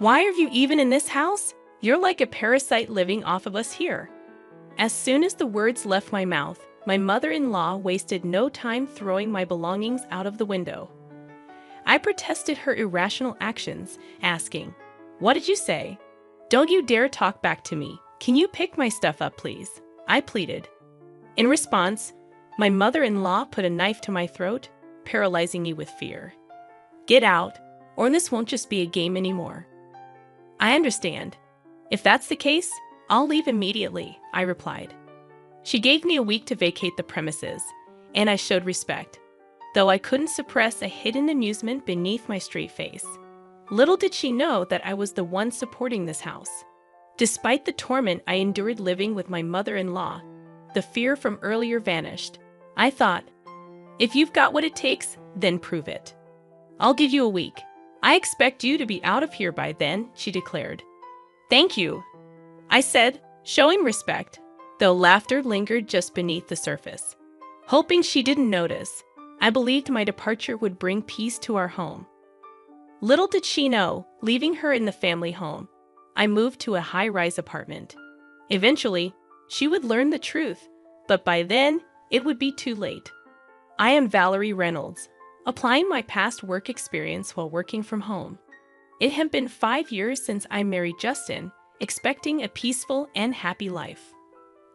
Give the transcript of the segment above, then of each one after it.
Why are you even in this house? You're like a parasite living off of us here. As soon as the words left my mouth, my mother-in-law wasted no time throwing my belongings out of the window. I protested her irrational actions, asking, "What did you say? Don't you dare talk back to me. Can you pick my stuff up, please?" I pleaded. In response, my mother-in-law put a knife to my throat, paralyzing me with fear. "Get out, or this won't just be a game anymore." "I understand. If that's the case, I'll leave immediately," I replied. She gave me a week to vacate the premises, and I showed respect, though I couldn't suppress a hidden amusement beneath my straight face. Little did she know that I was the one supporting this house. Despite the torment I endured living with my mother-in-law, the fear from earlier vanished. I thought, if you've got what it takes, then prove it. "I'll give you a week. I expect you to be out of here by then," she declared. "Thank you," I said, showing respect, though laughter lingered just beneath the surface. Hoping she didn't notice, I believed my departure would bring peace to our home. Little did she know, leaving her in the family home, I moved to a high-rise apartment. Eventually, she would learn the truth, but by then, it would be too late. I am Valerie Reynolds, applying my past work experience while working from home. It had been 5 years since I married Justin, expecting a peaceful and happy life.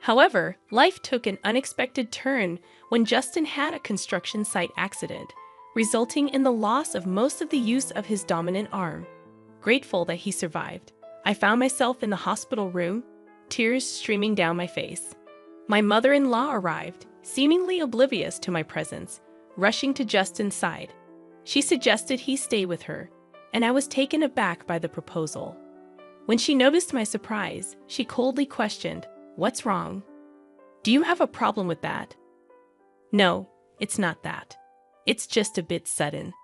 However, life took an unexpected turn when Justin had a construction site accident, resulting in the loss of most of the use of his dominant arm. Grateful that he survived, I found myself in the hospital room, tears streaming down my face. My mother-in-law arrived, seemingly oblivious to my presence, rushing to Justin's side. She suggested he stay with her, and I was taken aback by the proposal. When she noticed my surprise, she coldly questioned, "What's wrong? Do you have a problem with that?" "No, it's not that. It's just a bit sudden.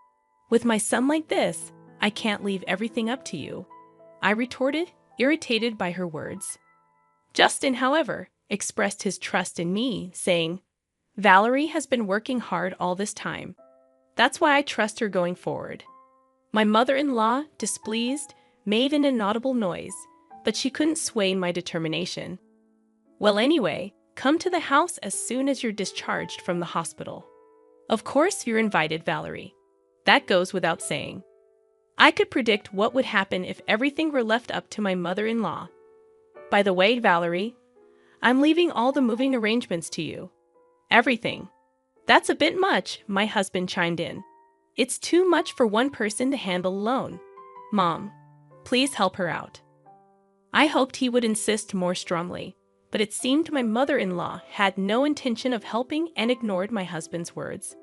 With my son like this, I can't leave everything up to you," I retorted, irritated by her words. Justin, however, expressed his trust in me, saying, "Valerie has been working hard all this time. That's why I trust her going forward." My mother-in-law, displeased, made an inaudible noise, but she couldn't sway my determination. "Well, anyway, come to the house as soon as you're discharged from the hospital. Of course you're invited, Valerie. That goes without saying." I could predict what would happen if everything were left up to my mother-in-law. "By the way, Valerie, I'm leaving all the moving arrangements to you." "Everything?" "That's a bit much," my husband chimed in. "It's too much for one person to handle alone. Mom, please help her out." I hoped he would insist more strongly, but it seemed my mother-in-law had no intention of helping and ignored my husband's words.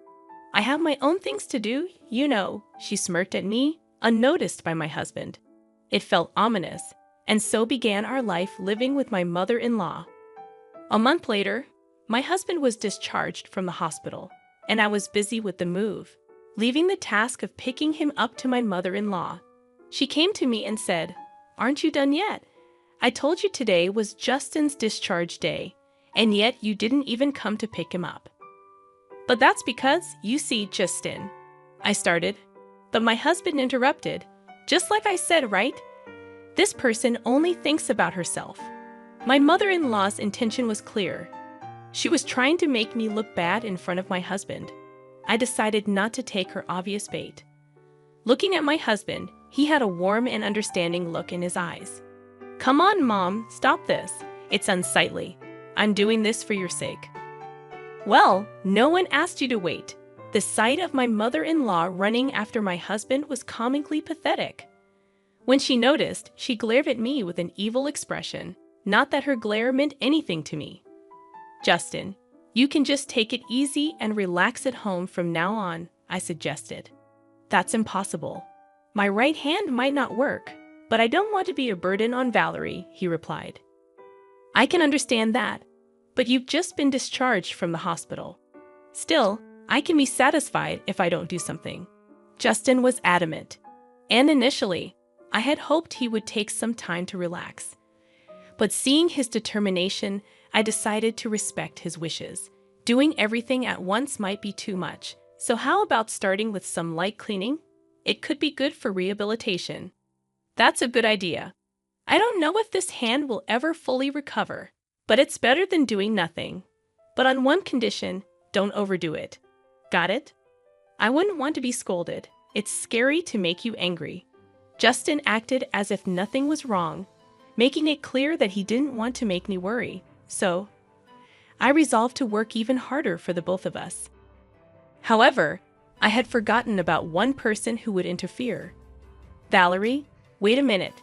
"I have my own things to do, you know," she smirked at me, unnoticed by my husband. It felt ominous, and so began our life living with my mother-in-law. A month later, my husband was discharged from the hospital, and I was busy with the move, leaving the task of picking him up to my mother-in-law. She came to me and said, "Aren't you done yet? I told you today was Justin's discharge day, and yet you didn't even come to pick him up." "But that's because, you see, Justin," I started, but my husband interrupted. "Just like I said, right? This person only thinks about herself." My mother-in-law's intention was clear. She was trying to make me look bad in front of my husband. I decided not to take her obvious bait. Looking at my husband, he had a warm and understanding look in his eyes. "Come on, Mom, stop this. It's unsightly. I'm doing this for your sake." "Well, no one asked you to wait." The sight of my mother-in-law running after my husband was comically pathetic. When she noticed, she glared at me with an evil expression. Not that her glare meant anything to me. "Justin, you can just take it easy and relax at home from now on," I suggested. "That's impossible. My right hand might not work, but I don't want to be a burden on Valerie," he replied. "I can understand that, but you've just been discharged from the hospital. Still, I can be satisfied if I don't do something." Justin was adamant, and initially, I had hoped he would take some time to relax. But seeing his determination, I decided to respect his wishes. Doing everything at once might be too much, so how about starting with some light cleaning? It could be good for rehabilitation. That's a good idea. I don't know if this hand will ever fully recover, but it's better than doing nothing. But on one condition, don't overdo it. Got it? I wouldn't want to be scolded. It's scary to make you angry. Justin acted as if nothing was wrong, making it clear that he didn't want to make me worry. So, I resolved to work even harder for the both of us. However, I had forgotten about one person who would interfere. Valerie, wait a minute.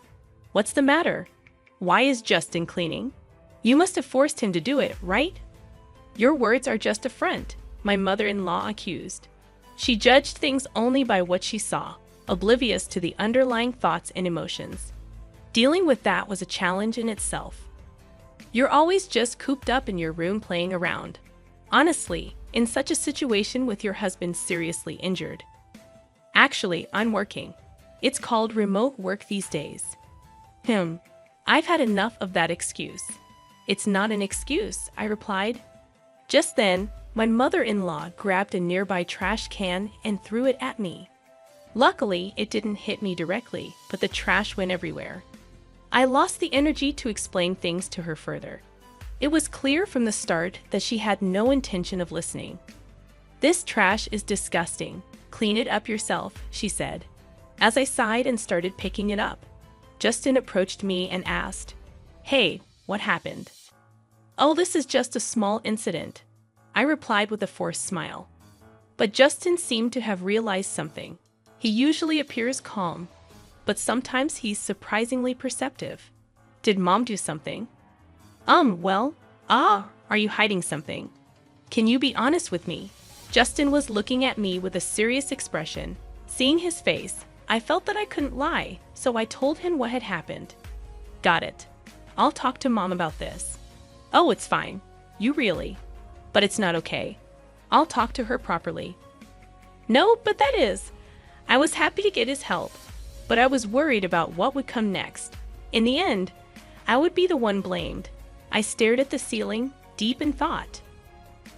What's the matter? Why is Justin cleaning? You must have forced him to do it, right? Your words are just a front, my mother-in-law accused. She judged things only by what she saw, oblivious to the underlying thoughts and emotions. Dealing with that was a challenge in itself. You're always just cooped up in your room playing around. Honestly, in such a situation with your husband seriously injured. Actually, I'm working. It's called remote work these days. I've had enough of that excuse. It's not an excuse, I replied. Just then, my mother-in-law grabbed a nearby trash can and threw it at me. Luckily, it didn't hit me directly, but the trash went everywhere. I lost the energy to explain things to her further. It was clear from the start that she had no intention of listening. This trash is disgusting. Clean it up yourself, she said. As I sighed and started picking it up, Justin approached me and asked, "Hey, what happened?" "Oh, this is just a small incident," I replied with a forced smile. But Justin seemed to have realized something. He usually appears calm, but sometimes he's surprisingly perceptive. Did Mom do something? Are you hiding something? Can you be honest with me? Justin was looking at me with a serious expression. Seeing his face, I felt that I couldn't lie, so I told him what had happened. Got it. I'll talk to Mom about this. Oh, it's fine. You really? But it's not okay. I'll talk to her properly. No, but that is. I was happy to get his help, but I was worried about what would come next. In the end, I would be the one blamed. I stared at the ceiling, deep in thought.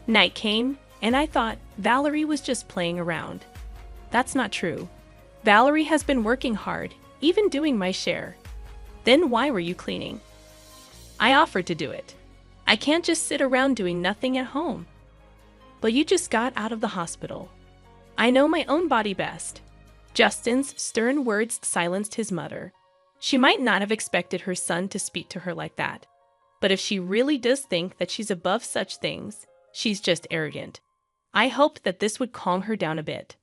Night came, and I thought Valerie was just playing around. That's not true. Valerie has been working hard, even doing my share. Then why were you cleaning? I offered to do it. I can't just sit around doing nothing at home. But you just got out of the hospital. I know my own body best. Justin's stern words silenced his mother. She might not have expected her son to speak to her like that. But if she really does think that she's above such things, she's just arrogant. I hoped that this would calm her down a bit.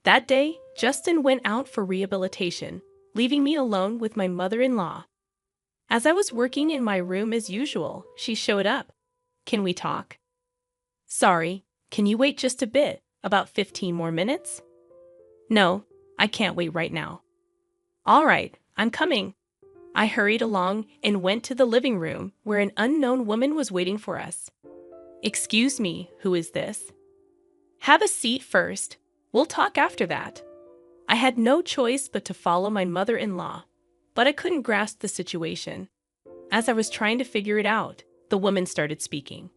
That day, Justin went out for rehabilitation, leaving me alone with my mother-in-law. As I was working in my room as usual, she showed up. Can we talk? Sorry, can you wait just a bit, about 15 more minutes? No, I can't wait right now. All right, I'm coming. I hurried along and went to the living room where an unknown woman was waiting for us. Excuse me, who is this? Have a seat first. We'll talk after that. I had no choice but to follow my mother-in-law, but I couldn't grasp the situation. As I was trying to figure it out, the woman started speaking.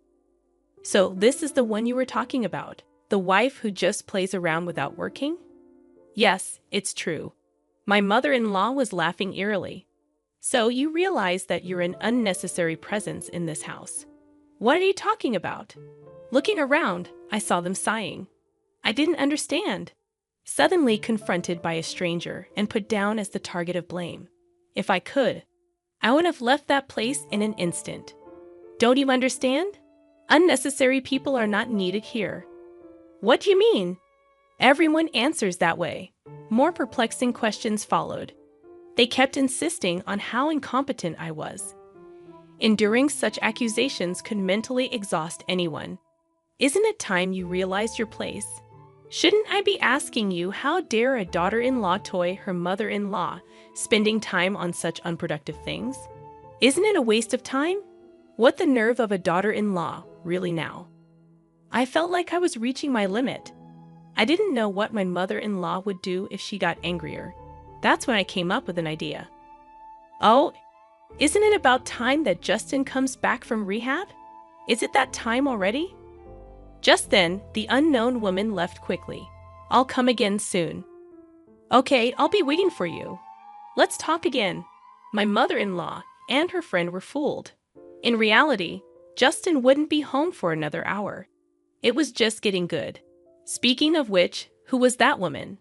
So this is the one you were talking about, the wife who just plays around without working? Yes, it's true. My mother-in-law was laughing eerily. So you realize that you're an unnecessary presence in this house. What are you talking about? Looking around, I saw them sighing. I didn't understand. Suddenly confronted by a stranger and put down as the target of blame. If I could, I would have left that place in an instant. Don't you understand? Unnecessary people are not needed here. What do you mean? Everyone answers that way. More perplexing questions followed. They kept insisting on how incompetent I was. Enduring such accusations could mentally exhaust anyone. Isn't it time you realized your place? Shouldn't I be asking you how dare a daughter-in-law toy her mother-in-law, spending time on such unproductive things? Isn't it a waste of time? What the nerve of a daughter-in-law, really now? I felt like I was reaching my limit. I didn't know what my mother-in-law would do if she got angrier. That's when I came up with an idea. Oh, isn't it about time that Justin comes back from rehab? Is it that time already? Just then, the unknown woman left quickly. I'll come again soon. Okay, I'll be waiting for you. Let's talk again. My mother-in-law and her friend were fooled. In reality, Justin wouldn't be home for another hour. It was just getting good. Speaking of which, who was that woman?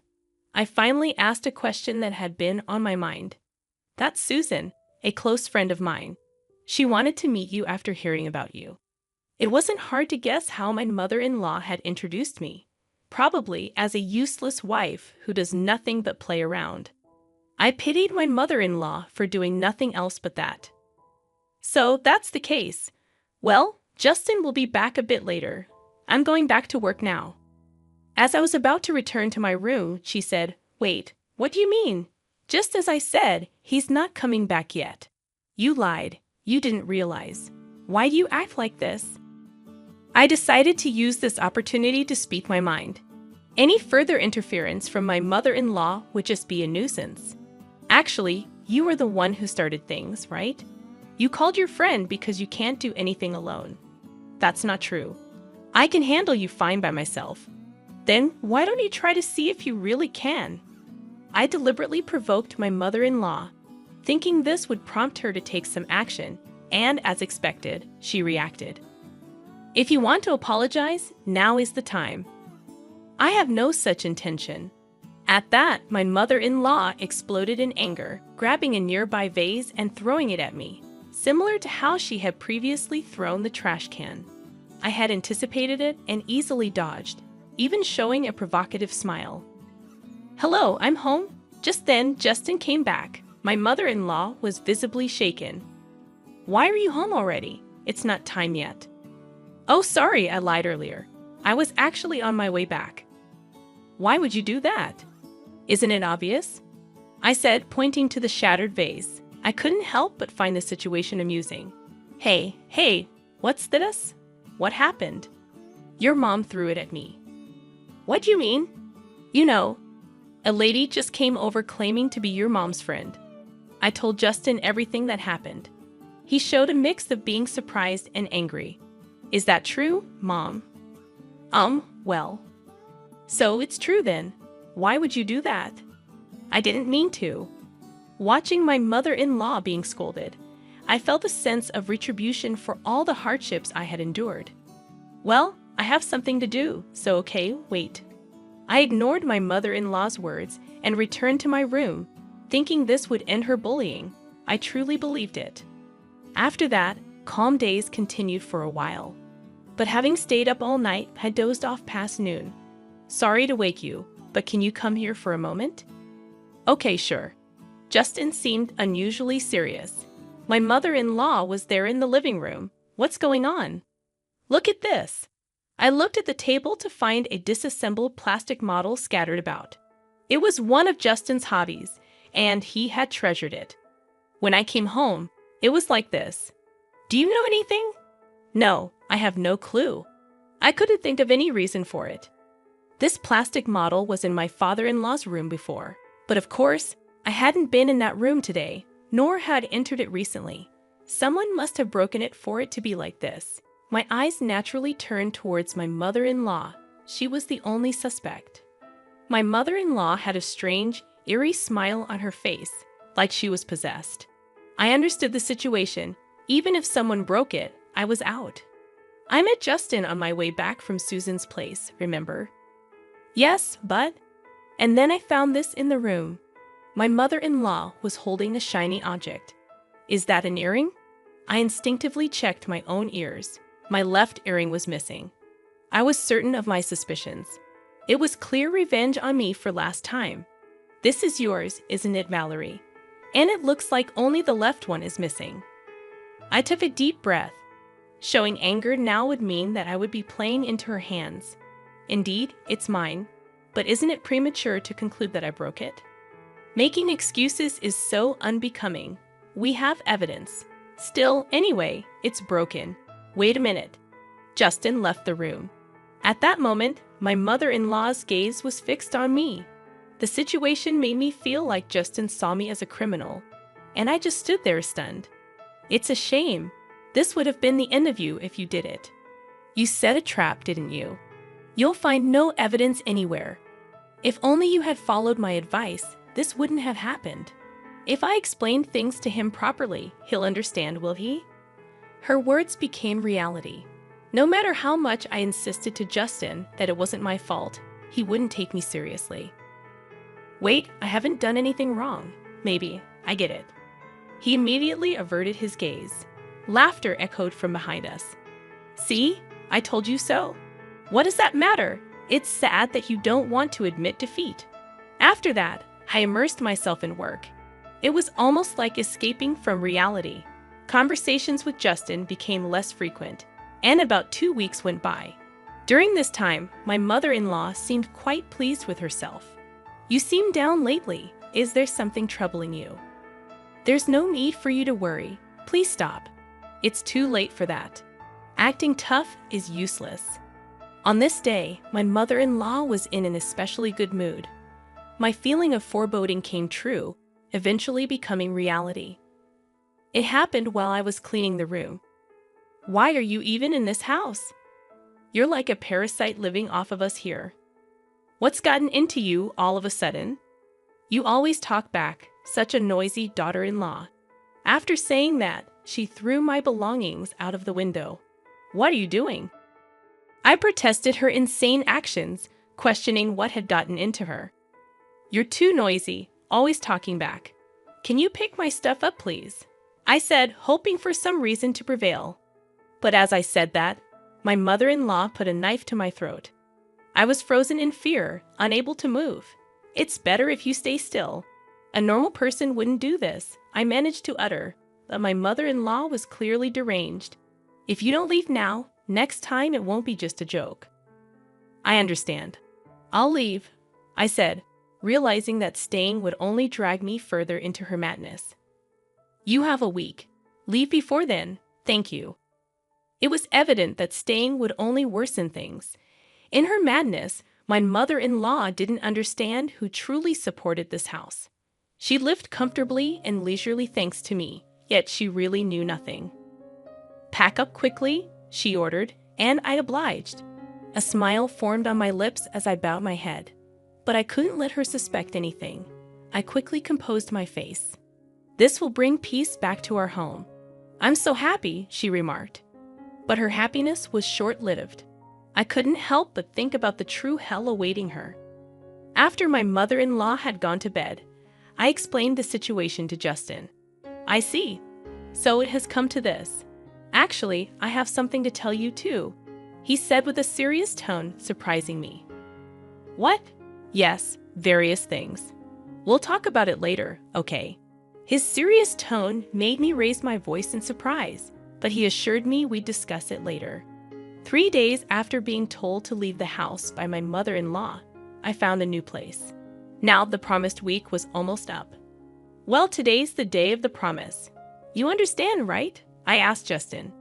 I finally asked a question that had been on my mind. That's Susan, a close friend of mine. She wanted to meet you after hearing about you. It wasn't hard to guess how my mother-in-law had introduced me. Probably as a useless wife who does nothing but play around. I pitied my mother-in-law for doing nothing else but that. So that's the case. Well, Justin will be back a bit later. I'm going back to work now. As I was about to return to my room, she said, "Wait, what do you mean?" Just as I said, he's not coming back yet. You lied. You didn't realize. Why do you act like this? I decided to use this opportunity to speak my mind. Any further interference from my mother-in-law would just be a nuisance. Actually, you were the one who started things, right? You called your friend because you can't do anything alone. That's not true. I can handle you fine by myself. Then why don't you try to see if you really can? I deliberately provoked my mother-in-law, thinking this would prompt her to take some action, and as expected, she reacted. If you want to apologize, now is the time. I have no such intention. At that, my mother-in-law exploded in anger, grabbing a nearby vase and throwing it at me, similar to how she had previously thrown the trash can. I had anticipated it and easily dodged, even showing a provocative smile. "Hello, I'm home." Just then, Justin came back. My mother-in-law was visibly shaken. "Why are you home already? It's not time yet." "Oh, sorry, I lied earlier. I was actually on my way back." "Why would you do that?" "Isn't it obvious?" I said, pointing to the shattered vase. I couldn't help but find the situation amusing. Hey, what's this? What happened?" "Your mom threw it at me." "What do you mean?" "You know, a lady just came over claiming to be your mom's friend." I told Justin everything that happened. He showed a mix of being surprised and angry. "Is that true, Mom?" Well. "So it's true then. Why would you do that?" "I didn't mean to." Watching my mother-in-law being scolded, I felt a sense of retribution for all the hardships I had endured. "Well, I have something to do, so okay, wait." I ignored my mother-in-law's words and returned to my room, thinking this would end her bullying. I truly believed it. After that, calm days continued for a while. But having stayed up all night, I dozed off past noon. "Sorry to wake you, but can you come here for a moment?" "Okay, sure." Justin seemed unusually serious. My mother-in-law was there in the living room. "What's going on?" "Look at this." I looked at the table to find a disassembled plastic model scattered about. It was one of Justin's hobbies, and he had treasured it. When I came home, it was like this. "Do you know anything?" "No, I have no clue." I couldn't think of any reason for it. This plastic model was in my father-in-law's room before, but of course, I hadn't been in that room today, nor had entered it recently. Someone must have broken it for it to be like this. My eyes naturally turned towards my mother-in-law. She was the only suspect. My mother-in-law had a strange, eerie smile on her face, like she was possessed. I understood the situation. Even if someone broke it, I was out. I met Justin on my way back from Susan's place, remember? "Yes, but..." And then I found this in the room. My mother-in-law was holding a shiny object. "Is that an earring?" I instinctively checked my own ears. My left earring was missing. I was certain of my suspicions. It was clear revenge on me for last time. "This is yours, isn't it, Mallory? And it looks like only the left one is missing." I took a deep breath. Showing anger now would mean that I would be playing into her hands. Indeed, it's mine. But isn't it premature to conclude that I broke it? Making excuses is so unbecoming. We have evidence. Still, anyway, it's broken. Wait a minute. Justin left the room. At that moment, my mother-in-law's gaze was fixed on me. The situation made me feel like Justin saw me as a criminal, and I just stood there stunned. It's a shame. This would have been the end of you if you did it. You set a trap, didn't you? You'll find no evidence anywhere. If only you had followed my advice, this wouldn't have happened. If I explain things to him properly, he'll understand, will he? Her words became reality. No matter how much I insisted to Justin that it wasn't my fault, he wouldn't take me seriously. Wait, I haven't done anything wrong. Maybe, I get it. He immediately averted his gaze. Laughter echoed from behind us. See? I told you so. What does that matter? It's sad that you don't want to admit defeat. After that, I immersed myself in work. It was almost like escaping from reality. Conversations with Justin became less frequent, and about 2 weeks went by. During this time, my mother-in-law seemed quite pleased with herself. You seem down lately. Is there something troubling you? There's no need for you to worry. Please stop. It's too late for that. Acting tough is useless. On this day, my mother-in-law was in an especially good mood. My feeling of foreboding came true, eventually becoming reality. It happened while I was cleaning the room. Why are you even in this house? You're like a parasite living off of us here. What's gotten into you all of a sudden? You always talk back, such a noisy daughter-in-law. After saying that, she threw my belongings out of the window. What are you doing? I protested her insane actions, questioning what had gotten into her. You're too noisy, always talking back. Can you pick my stuff up, please? I said, hoping for some reason to prevail. But as I said that, my mother-in-law put a knife to my throat. I was frozen in fear, unable to move. It's better if you stay still. A normal person wouldn't do this, I managed to utter, but my mother-in-law was clearly deranged. If you don't leave now, next time it won't be just a joke. I understand. I'll leave, I said, realizing that staying would only drag me further into her madness. You have a week. Leave before then, thank you. It was evident that staying would only worsen things. In her madness, my mother-in-law didn't understand who truly supported this house. She lived comfortably and leisurely thanks to me, yet she really knew nothing. Pack up quickly, she ordered, and I obliged. A smile formed on my lips as I bowed my head. But I couldn't let her suspect anything. I quickly composed my face. This will bring peace back to our home. I'm so happy, she remarked. But her happiness was short-lived. I couldn't help but think about the true hell awaiting her. After my mother-in-law had gone to bed, I explained the situation to Justin. I see. So it has come to this. Actually, I have something to tell you too, he said with a serious tone, surprising me. What? Yes, various things. We'll talk about it later, okay? His serious tone made me raise my voice in surprise, but he assured me we'd discuss it later. 3 days after being told to leave the house by my mother-in-law, I found a new place. Now the promised week was almost up. Well, today's the day of the promise. You understand, right? I asked Justin.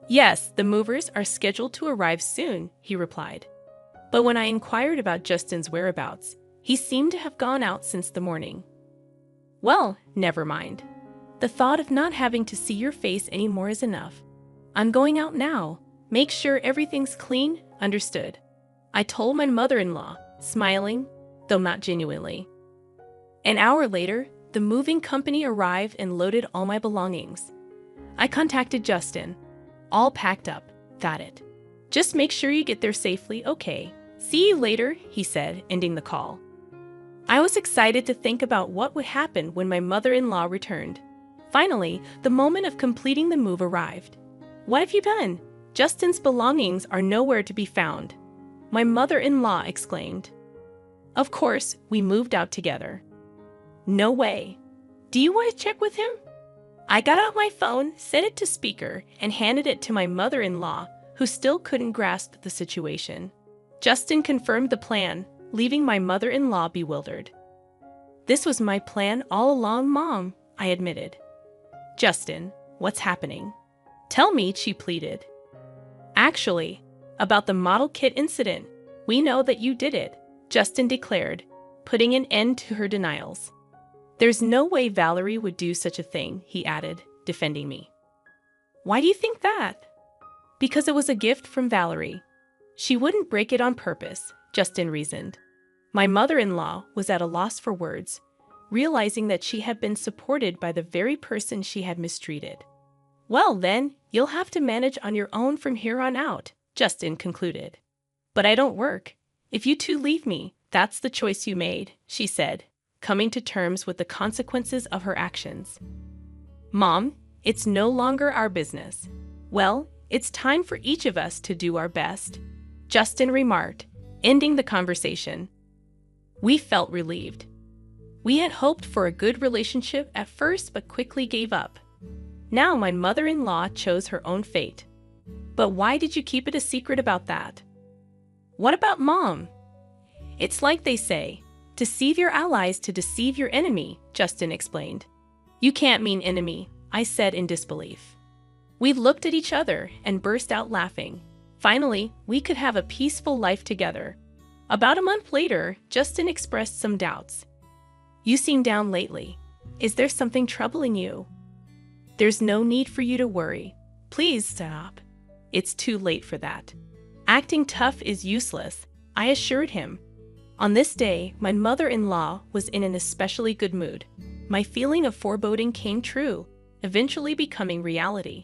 Yes, the movers are scheduled to arrive soon, he replied. But when I inquired about Justin's whereabouts, he seemed to have gone out since the morning. Well, never mind. The thought of not having to see your face anymore is enough. I'm going out now. Make sure everything's clean, understood? I told my mother-in-law, smiling, though not genuinely. An hour later, the moving company arrived and loaded all my belongings. I contacted Justin. All packed up. Got it. Just make sure you get there safely, okay? See you later, he said, ending the call. I was excited to think about what would happen when my mother-in-law returned. Finally, the moment of completing the move arrived. What have you done? Justin's belongings are nowhere to be found. My mother-in-law exclaimed. Of course, we moved out together. No way. Do you want to check with him? I got out my phone, set it to speaker, and handed it to my mother-in-law, who still couldn't grasp the situation. Justin confirmed the plan, leaving my mother-in-law bewildered. This was my plan all along, Mom, I admitted. Justin, what's happening? Tell me, she pleaded. Actually, about the model kit incident, we know that you did it, Justin declared, putting an end to her denials. There's no way Valerie would do such a thing, he added, defending me. Why do you think that? Because it was a gift from Valerie. She wouldn't break it on purpose, Justin reasoned. My mother-in-law was at a loss for words. realizing that she had been supported by the very person she had mistreated. Well then, you'll have to manage on your own from here on out, Justin concluded. But I don't work. If you two leave me, that's the choice you made, she said, coming to terms with the consequences of her actions. Mom, it's no longer our business. Well, it's time for each of us to do our best, Justin remarked, ending the conversation. We felt relieved. We had hoped for a good relationship at first but quickly gave up. Now my mother-in-law chose her own fate. But why did you keep it a secret about that? What about Mom? It's like they say, deceive your allies to deceive your enemy, Justin explained. You can't mean enemy, I said in disbelief. We looked at each other and burst out laughing. Finally, we could have a peaceful life together. About a month later, Justin expressed some doubts. You seem down lately. Is there something troubling you? There's no need for you to worry. Please stop. It's too late for that. Acting tough is useless, I assured him. On this day, my mother-in-law was in an especially good mood. My feeling of foreboding came true, eventually becoming reality.